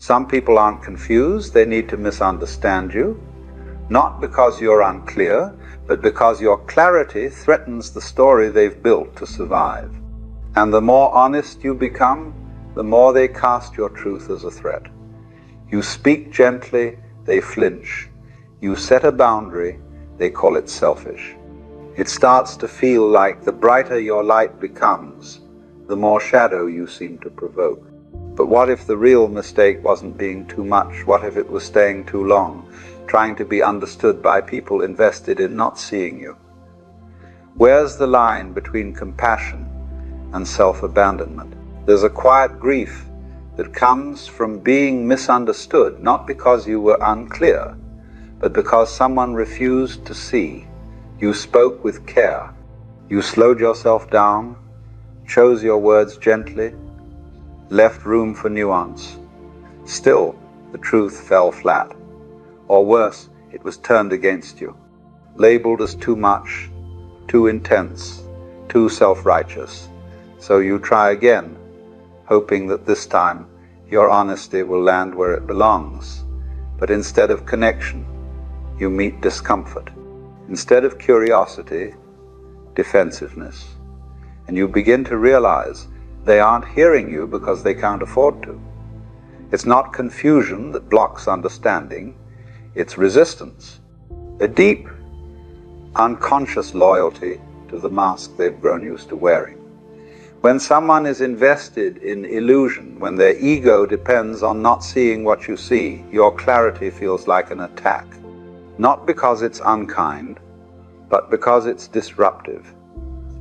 Some people aren't confused, they need to misunderstand you, not because you're unclear, but because your clarity threatens the story they've built to survive. And the more honest you become, the more they cast your truth as a threat. You speak gently, they flinch. You set a boundary, they call it selfish. It starts to feel like the brighter your light becomes, the more shadow you seem to provoke. But what if the real mistake wasn't being too much? What if it was staying too long, trying to be understood by people invested in not seeing you? Where's the line between compassion and self-abandonment? There's a quiet grief that comes from being misunderstood, not because you were unclear, but because someone refused to see. You spoke with care. You slowed yourself down, chose your words gently, left room for nuance. Still, the truth fell flat. Or worse, it was turned against you, labeled as too much, too intense, too self-righteous. So you try again, hoping that this time your honesty will land where it belongs. But instead of connection, you meet discomfort. Instead of curiosity, defensiveness. And you begin to realize they aren't hearing you because they can't afford to. It's not confusion that blocks understanding, it's resistance. A deep, unconscious loyalty to the mask they've grown used to wearing. When someone is invested in illusion, when their ego depends on not seeing what you see, your clarity feels like an attack. Not because it's unkind, but because it's disruptive.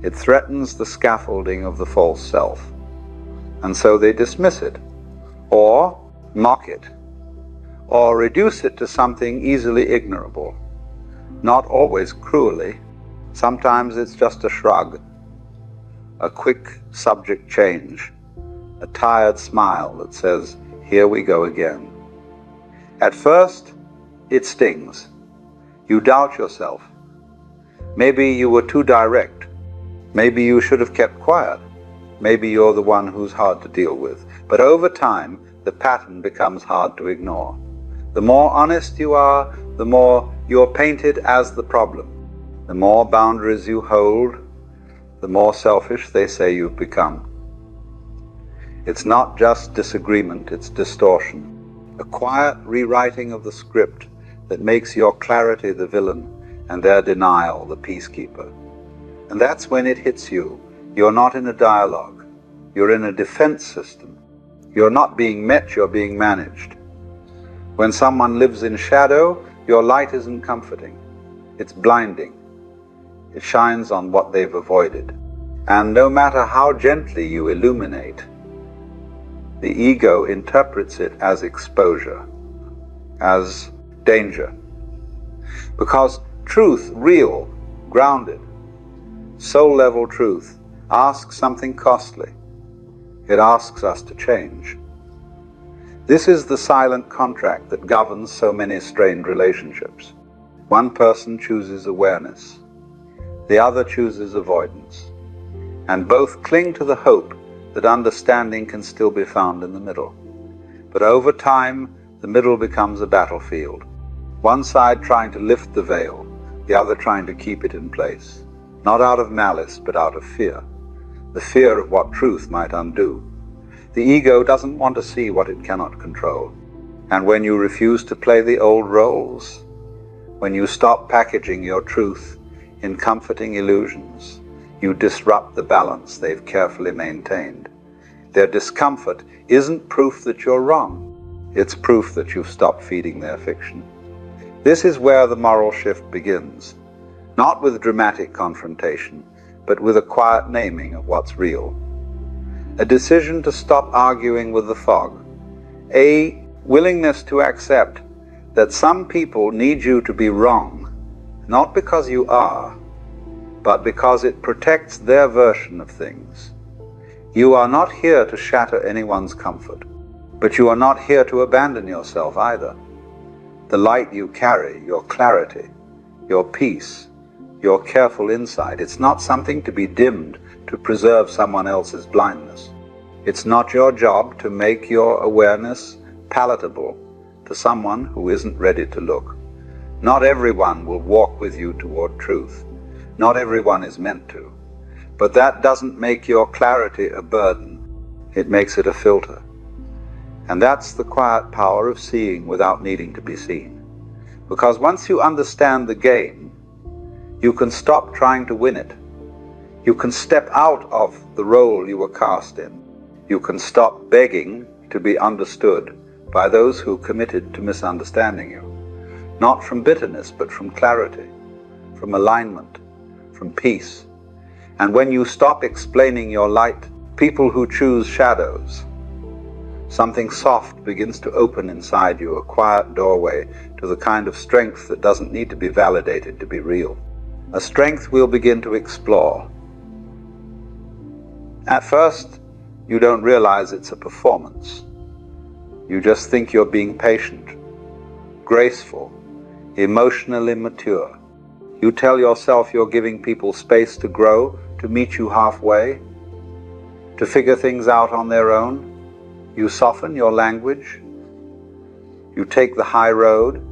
It threatens the scaffolding of the false self. And so they dismiss it, or mock it, or reduce it to something easily ignorable. Not always cruelly. Sometimes it's just a shrug, a quick subject change, a tired smile that says, "Here we go again." At first, it stings. You doubt yourself. Maybe you were too direct. Maybe you should have kept quiet. Maybe you're the one who's hard to deal with. But over time, the pattern becomes hard to ignore. The more honest you are, the more you're painted as the problem. The more boundaries you hold, the more selfish they say you've become. It's not just disagreement, it's distortion. A quiet rewriting of the script that makes your clarity the villain and their denial the peacekeeper. And that's when it hits you. You're not in a dialogue. You're in a defense system. You're not being met, you're being managed. When someone lives in shadow, your light isn't comforting. It's blinding. It shines on what they've avoided. And no matter how gently you illuminate, the ego interprets it as exposure, as danger. Because truth, real, grounded, soul-level truth, asks something costly. It asks us to change. This is the silent contract that governs so many strained relationships. One person chooses awareness, the other chooses avoidance, and both cling to the hope that understanding can still be found in the middle. But over time, the middle becomes a battlefield. One side trying to lift the veil, the other trying to keep it in place, not out of malice, but out of fear. The fear of what truth might undo. The ego doesn't want to see what it cannot control. And when you refuse to play the old roles, when you stop packaging your truth in comforting illusions, you disrupt the balance they've carefully maintained. Their discomfort isn't proof that you're wrong. It's proof that you've stopped feeding their fiction. This is where the moral shift begins. Not with dramatic confrontation, but with a quiet naming of what's real. A decision to stop arguing with the fog. A willingness to accept that some people need you to be wrong, not because you are, but because it protects their version of things. You are not here to shatter anyone's comfort, but you are not here to abandon yourself either. The light you carry, your clarity, your peace, your careful insight, it's not something to be dimmed to preserve someone else's blindness. It's not your job to make your awareness palatable to someone who isn't ready to look. Not everyone will walk with you toward truth. Not everyone is meant to. But that doesn't make your clarity a burden. It makes it a filter. And that's the quiet power of seeing without needing to be seen. Because once you understand the game, you can stop trying to win it. You can step out of the role you were cast in. You can stop begging to be understood by those who committed to misunderstanding you. Not from bitterness, but from clarity, from alignment, from peace. And when you stop explaining your light, people who choose shadows, something soft begins to open inside you, a quiet doorway to the kind of strength that doesn't need to be validated to be real. A strength we'll begin to explore. At first, you don't realize it's a performance. You just think you're being patient, graceful, emotionally mature. You tell yourself you're giving people space to grow, to meet you halfway, to figure things out on their own. You soften your language. You take the high road.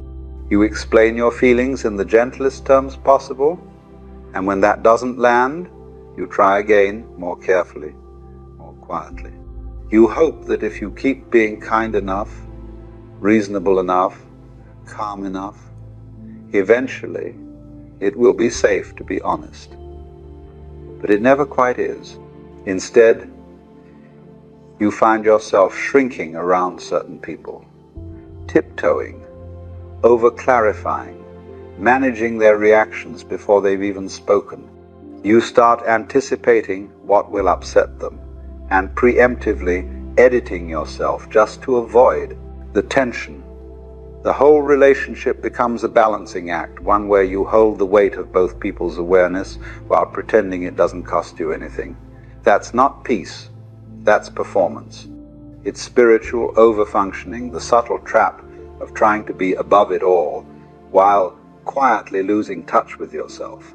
You explain your feelings in the gentlest terms possible. And when that doesn't land, you try again, more carefully, more quietly. You hope that if you keep being kind enough, reasonable enough, calm enough, eventually it will be safe to be honest. But it never quite is. Instead, you find yourself shrinking around certain people, tiptoeing, over-clarifying, managing their reactions before they've even spoken. You start anticipating what will upset them and preemptively editing yourself just to avoid the tension. The whole relationship becomes a balancing act, one where you hold the weight of both people's awareness while pretending it doesn't cost you anything. That's not peace, that's performance. It's spiritual over-functioning, the subtle trap of trying to be above it all while quietly losing touch with yourself.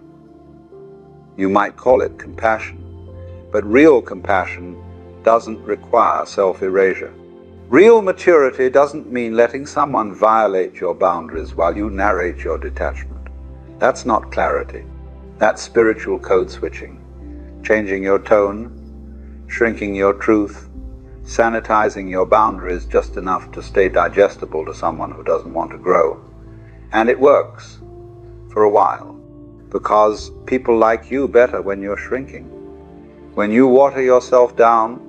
You might call it compassion, but real compassion doesn't require self-erasure. Real maturity doesn't mean letting someone violate your boundaries while you narrate your detachment. That's not clarity. That's spiritual code switching, changing your tone, shrinking your truth, sanitizing your boundaries just enough to stay digestible to someone who doesn't want to grow. And it works for a while, because people like you better when you're shrinking. When you water yourself down,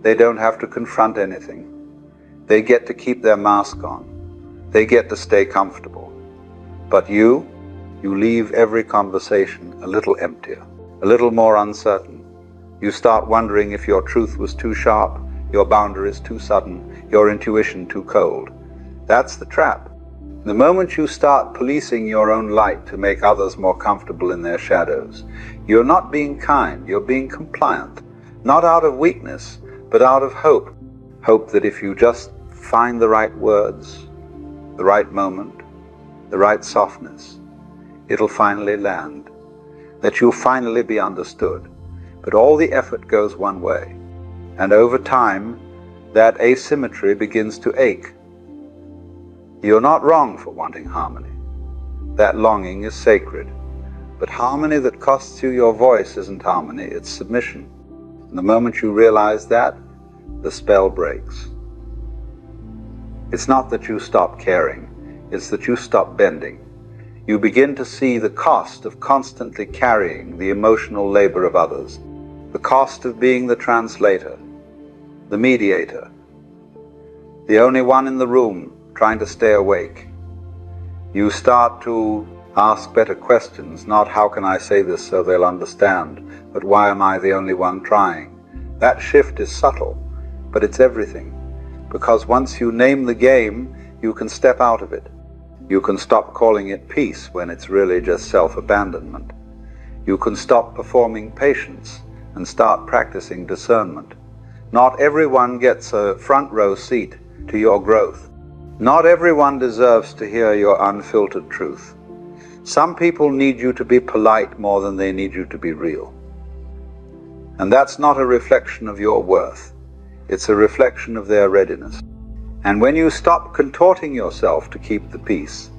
they don't have to confront anything. They get to keep their mask on. They get to stay comfortable. But you leave every conversation a little emptier, a little more uncertain. You start wondering if your truth was too sharp, your boundaries too sudden, your intuition too cold. That's the trap. The moment you start policing your own light to make others more comfortable in their shadows, you're not being kind, you're being compliant. Not out of weakness, but out of hope. Hope that if you just find the right words, the right moment, the right softness, it'll finally land. That you'll finally be understood. But all the effort goes one way. And over time, that asymmetry begins to ache. You're not wrong for wanting harmony. That longing is sacred. But harmony that costs you your voice isn't harmony, it's submission. And the moment you realize that, the spell breaks. It's not that you stop caring, it's that you stop bending. You begin to see the cost of constantly carrying the emotional labor of others, the cost of being the translator, the mediator, the only one in the room trying to stay awake. You start to ask better questions, not how can I say this so they'll understand, but why am I the only one trying? That shift is subtle, but it's everything. Because once you name the game, you can step out of it. You can stop calling it peace when it's really just self-abandonment. You can stop performing patience and start practicing discernment. Not everyone gets a front row seat to your growth. Not everyone deserves to hear your unfiltered truth. Some people need you to be polite more than they need you to be real. And that's not a reflection of your worth. It's a reflection of their readiness. And when you stop contorting yourself to keep the peace,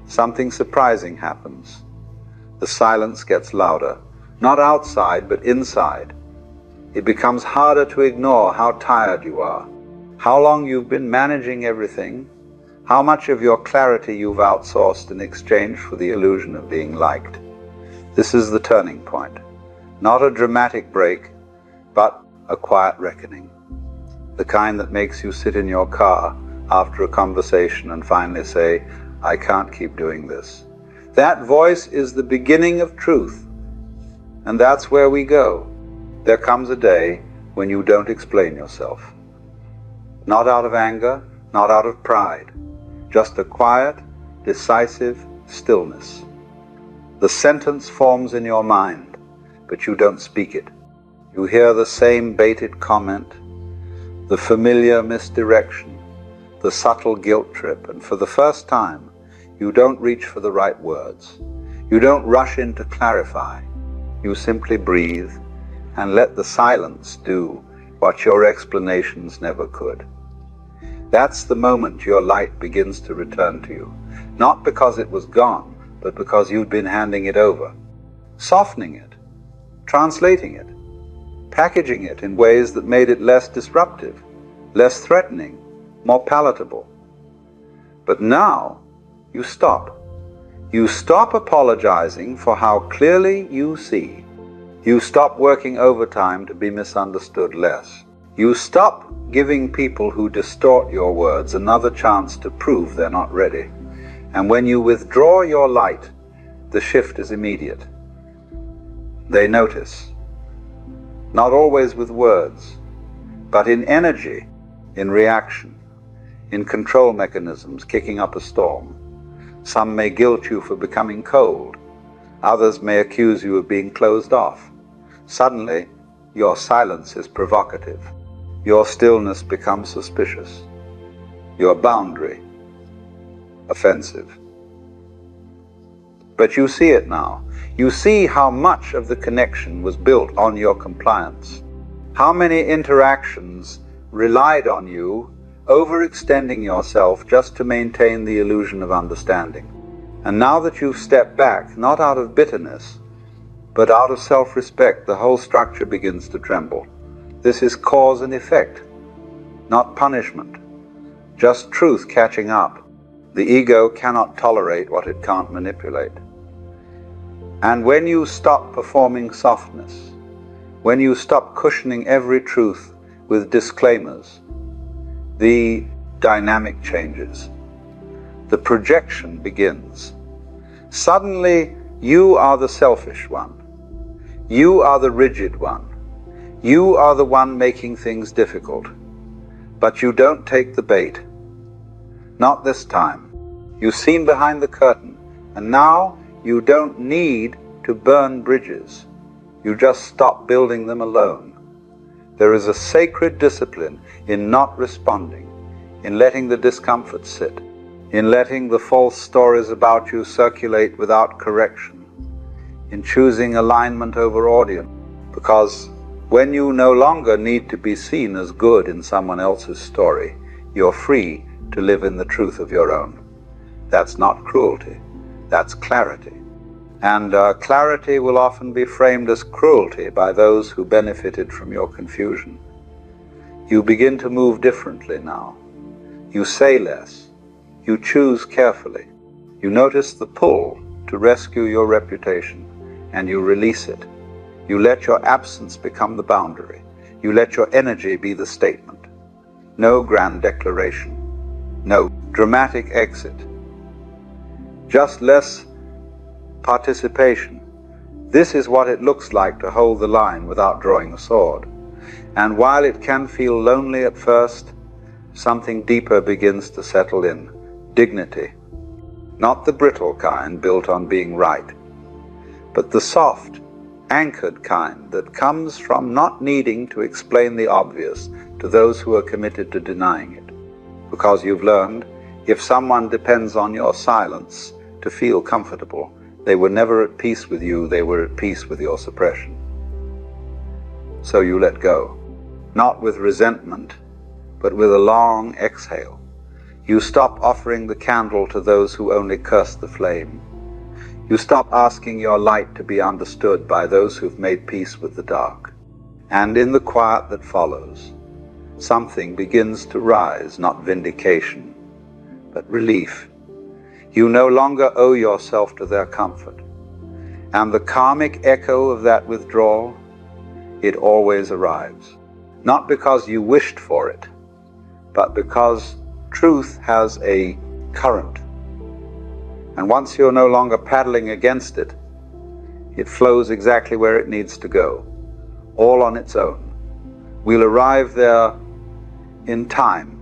something surprising happens. The silence gets louder, not outside but inside. It becomes harder to ignore how tired you are, how long you've been managing everything, how much of your clarity you've outsourced in exchange for the illusion of being liked. This is the turning point, not a dramatic break, but a quiet reckoning, the kind that makes you sit in your car after a conversation and finally say, I can't keep doing this. That voice is the beginning of truth, and that's where we go. There comes a day when you don't explain yourself. Not out of anger, not out of pride, just a quiet, decisive stillness. The sentence forms in your mind, but you don't speak it. You hear the same baited comment, the familiar misdirection, the subtle guilt trip, and for the first time, you don't reach for the right words. You don't rush in to clarify. You simply breathe and let the silence do what your explanations never could. That's the moment your light begins to return to you, not because it was gone, but because you'd been handing it over, softening it, translating it, packaging it in ways that made it less disruptive, less threatening, more palatable. But now, you stop. You stop apologizing for how clearly you see. You stop working overtime to be misunderstood less. You stop giving people who distort your words another chance to prove they're not ready. And when you withdraw your light, the shift is immediate. They notice. Not always with words, but in energy, in reaction, in control mechanisms kicking up a storm. Some may guilt you for becoming cold. Others may accuse you of being closed off. Suddenly, your silence is provocative. Your stillness becomes suspicious. Your boundary, offensive. But you see it now. You see how much of the connection was built on your compliance. How many interactions relied on you overextending yourself just to maintain the illusion of understanding. And now that you've stepped back, not out of bitterness, but out of self-respect, the whole structure begins to tremble. This is cause and effect, not punishment, just truth catching up. The ego cannot tolerate what it can't manipulate. And when you stop performing softness, when you stop cushioning every truth with disclaimers, the dynamic changes. The projection begins. Suddenly, you are the selfish one. You are the rigid one. You are the one making things difficult. But you don't take the bait. Not this time. You've seen behind the curtain, and now you don't need to burn bridges. You just stop building them alone. There is a sacred discipline in not responding, in letting the discomfort sit, in letting the false stories about you circulate without correction, in choosing alignment over audience, because when you no longer need to be seen as good in someone else's story, you're free to live in the truth of your own. That's not cruelty, that's clarity. And clarity will often be framed as cruelty by those who benefited from your confusion. You begin to move differently now. You say less. You choose carefully. You notice the pull to rescue your reputation, and you release it. You let your absence become the boundary. You let your energy be the statement. No grand declaration. No dramatic exit. Just less participation. This is what it looks like to hold the line without drawing a sword. And while it can feel lonely at first, something deeper begins to settle in. Dignity. Not the brittle kind built on being right, but the soft, anchored kind that comes from not needing to explain the obvious to those who are committed to denying it. Because you've learned, if someone depends on your silence to feel comfortable, they were never at peace with you, they were at peace with your suppression. So you let go, not with resentment, but with a long exhale. You stop offering the candle to those who only curse the flame. You stop asking your light to be understood by those who've made peace with the dark. And in the quiet that follows, something begins to rise, not vindication, but relief. You no longer owe yourself to their comfort. And the karmic echo of that withdrawal, it always arrives. Not because you wished for it, but because truth has a current. And once you're no longer paddling against it, it flows exactly where it needs to go, all on its own. We'll arrive there in time.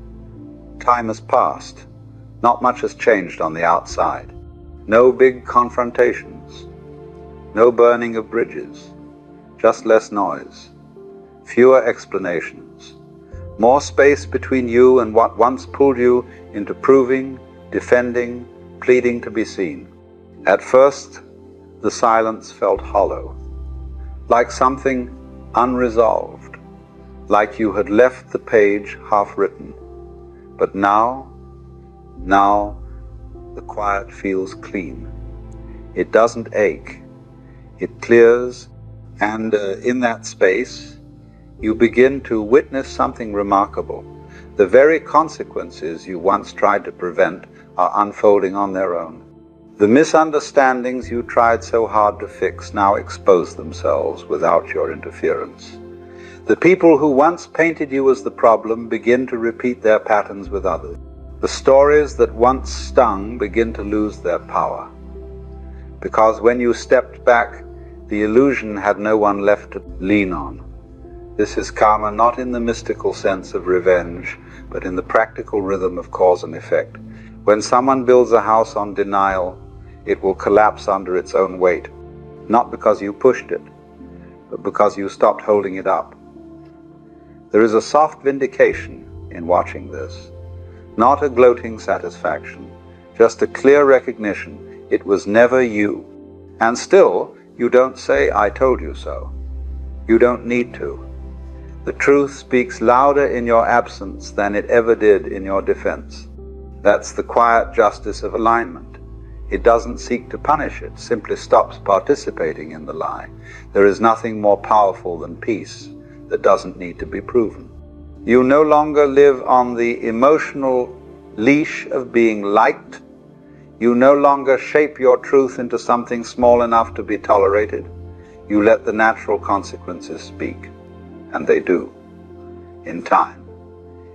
Time has passed. Not much has changed on the outside. No big confrontations. No burning of bridges. Just less noise. Fewer explanations. More space between you and what once pulled you into proving, defending, pleading to be seen. At first, the silence felt hollow, like something unresolved, like you had left the page half written. But now the quiet feels clean. It doesn't ache. It clears, and in that space, you begin to witness something remarkable. The very consequences you once tried to prevent are unfolding on their own. The misunderstandings you tried so hard to fix now expose themselves without your interference. The people who once painted you as the problem begin to repeat their patterns with others. The stories that once stung begin to lose their power. Because when you stepped back, the illusion had no one left to lean on. This is karma not in the mystical sense of revenge, but in the practical rhythm of cause and effect. When someone builds a house on denial, it will collapse under its own weight, not because you pushed it, but because you stopped holding it up. There is a soft vindication in watching this, not a gloating satisfaction, just a clear recognition it was never you. And still, you don't say, "I told you so." You don't need to. The truth speaks louder in your absence than it ever did in your defense. That's the quiet justice of alignment. It doesn't seek to punish, it simply stops participating in the lie. There is nothing more powerful than peace that doesn't need to be proven. You no longer live on the emotional leash of being liked. You no longer shape your truth into something small enough to be tolerated. You let the natural consequences speak. And they do, in time,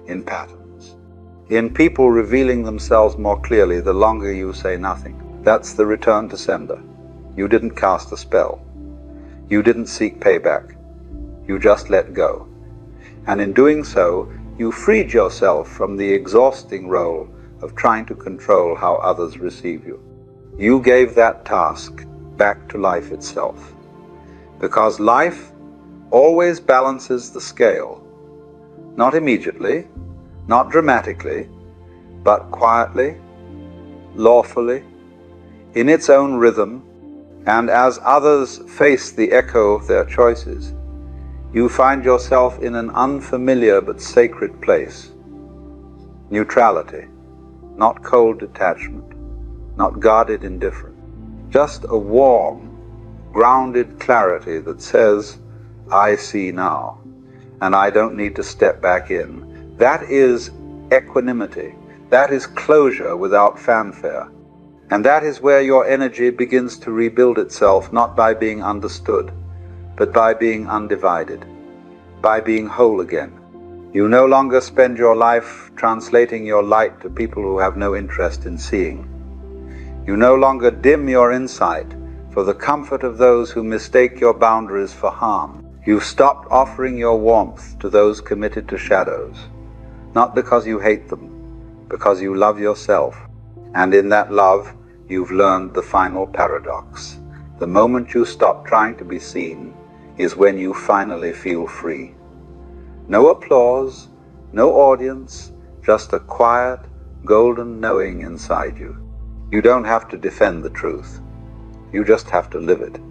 in patterns, in people revealing themselves more clearly the longer you say nothing. That's the return to sender. You didn't cast a spell. You didn't seek payback. You just let go. And in doing so, you freed yourself from the exhausting role of trying to control how others receive you. You gave that task back to life itself. Because life always balances the scale, not immediately, not dramatically, but quietly, lawfully, in its own rhythm, and as others face the echo of their choices, you find yourself in an unfamiliar but sacred place. Neutrality, not cold detachment, not guarded indifference, just a warm, grounded clarity that says, "I see now, and I don't need to step back in." That is equanimity. That is closure without fanfare. And that is where your energy begins to rebuild itself, not by being understood, but by being undivided, by being whole again. You no longer spend your life translating your light to people who have no interest in seeing. You no longer dim your insight for the comfort of those who mistake your boundaries for harm. You've stopped offering your warmth to those committed to shadows, not because you hate them, because you love yourself. And in that love, you've learned the final paradox. The moment you stop trying to be seen is when you finally feel free. No applause, no audience, just a quiet, golden knowing inside you. You don't have to defend the truth. You just have to live it.